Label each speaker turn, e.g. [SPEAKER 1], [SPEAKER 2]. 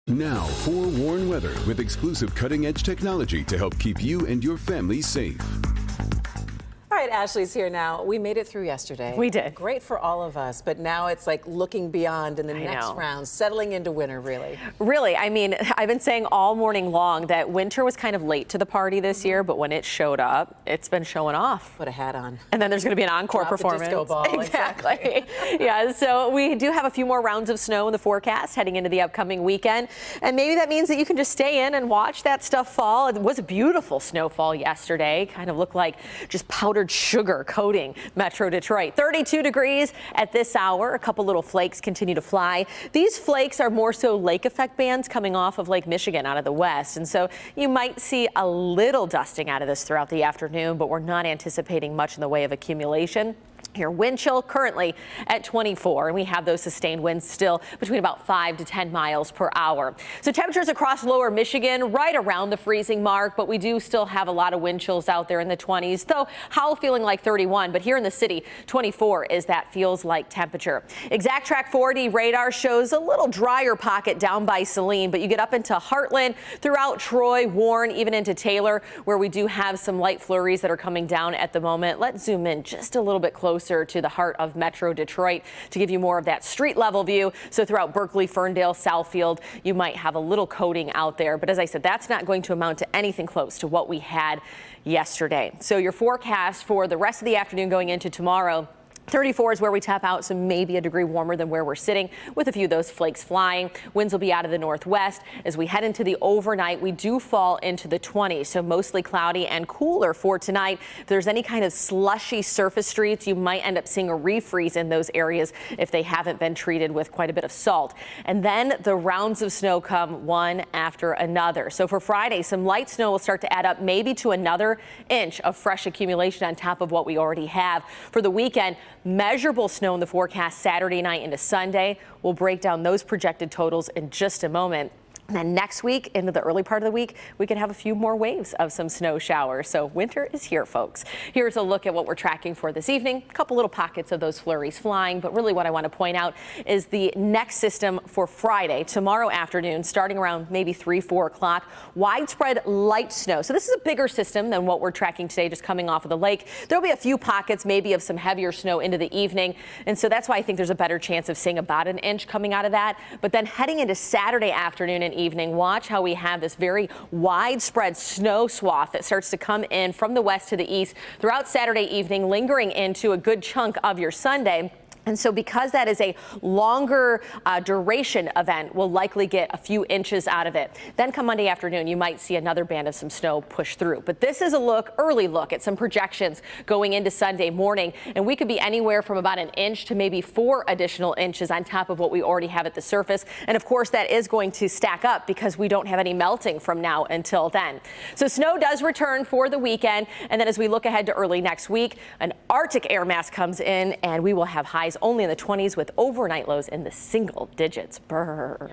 [SPEAKER 1] Now, forewarned weather with exclusive cutting-edge technology to help keep you and your family safe.
[SPEAKER 2] All right, Ashley's here now. We made it through yesterday.
[SPEAKER 3] We did.
[SPEAKER 2] Great for all of us, but now it's like looking beyond in the next round, settling into winter, really.
[SPEAKER 3] Really, I mean, I've been saying all morning long that winter was kind of late to the party this year, but when it showed up, it's been showing off.
[SPEAKER 2] Put a hat on.
[SPEAKER 3] And then there's going to be an encore
[SPEAKER 2] Drop
[SPEAKER 3] performance.
[SPEAKER 2] The disco ball.
[SPEAKER 3] Exactly. Yeah, so we do have a few more rounds of snow in the forecast heading into the upcoming weekend. And maybe that means that you can just stay in and watch that stuff fall. It was a beautiful snowfall yesterday. Kind of looked like just powdered sugar coating Metro Detroit. 32 degrees at this hour. A couple little flakes continue to fly. These flakes are more so lake effect bands coming off of Lake Michigan out of the west. And so you might see a little dusting out of this throughout the afternoon, but we're not anticipating much in the way of accumulation. Here, wind chill currently at 24, and we have those sustained winds still between about 5 to 10 miles per hour. So temperatures across lower Michigan right around the freezing mark, but we do still have a lot of wind chills out there in the 20s, though Howell feeling like 31, but here in the city, 24 is that feels like temperature. Exact Track 4D radar shows a little drier pocket down by Saline, but you get up into Heartland, throughout Troy, Warren, even into Taylor, where we do have some light flurries that are coming down at the moment. Let's zoom in just a little bit closer to the heart of Metro Detroit to give you more of that street level view. So throughout Berkeley, Ferndale, Southfield, you might have a little coating out there. But as I said, that's not going to amount to anything close to what we had yesterday. So your forecast for the rest of the afternoon going into tomorrow, 34 is where we tap out, so maybe a degree warmer than where we're sitting with a few of those flakes flying. Winds will be out of the northwest. As we head into the overnight, we do fall into the 20s, so mostly cloudy and cooler for tonight. If there's any kind of slushy surface streets, you might end up seeing a refreeze in those areas if they haven't been treated with quite a bit of salt. And then the rounds of snow come one after another. So for Friday, some light snow will start to add up maybe to another inch of fresh accumulation on top of what we already have. For the weekend, measurable snow in the forecast Saturday night into Sunday. We'll break down those projected totals in just a moment. And then next week, into the early part of the week, we can have a few more waves of some snow showers. So winter is here, folks. Here's a look at what we're tracking for this evening. A couple little pockets of those flurries flying, but really what I want to point out is the next system for Friday, tomorrow afternoon, starting around maybe 3, 4 o'clock. Widespread light snow. So this is a bigger system than what we're tracking today, just coming off of the lake. There'll be a few pockets maybe of some heavier snow into the evening. And so that's why I think there's a better chance of seeing about an inch coming out of that. But then heading into Saturday afternoon and evening, watch how we have this very widespread snow swath that starts to come in from the west to the east throughout Saturday evening, lingering into a good chunk of your Sunday. And so because that is a longer duration event, we'll likely get a few inches out of it. Then come Monday afternoon, you might see another band of some snow push through. But this is a early look at some projections going into Sunday morning. And we could be anywhere from about an inch to maybe 4 additional inches on top of what we already have at the surface. And of course, that is going to stack up because we don't have any melting from now until then. So snow does return for the weekend. And then as we look ahead to early next week, an Arctic air mass comes in and we will have highs only in the 20s with overnight lows in the single digits. Brr.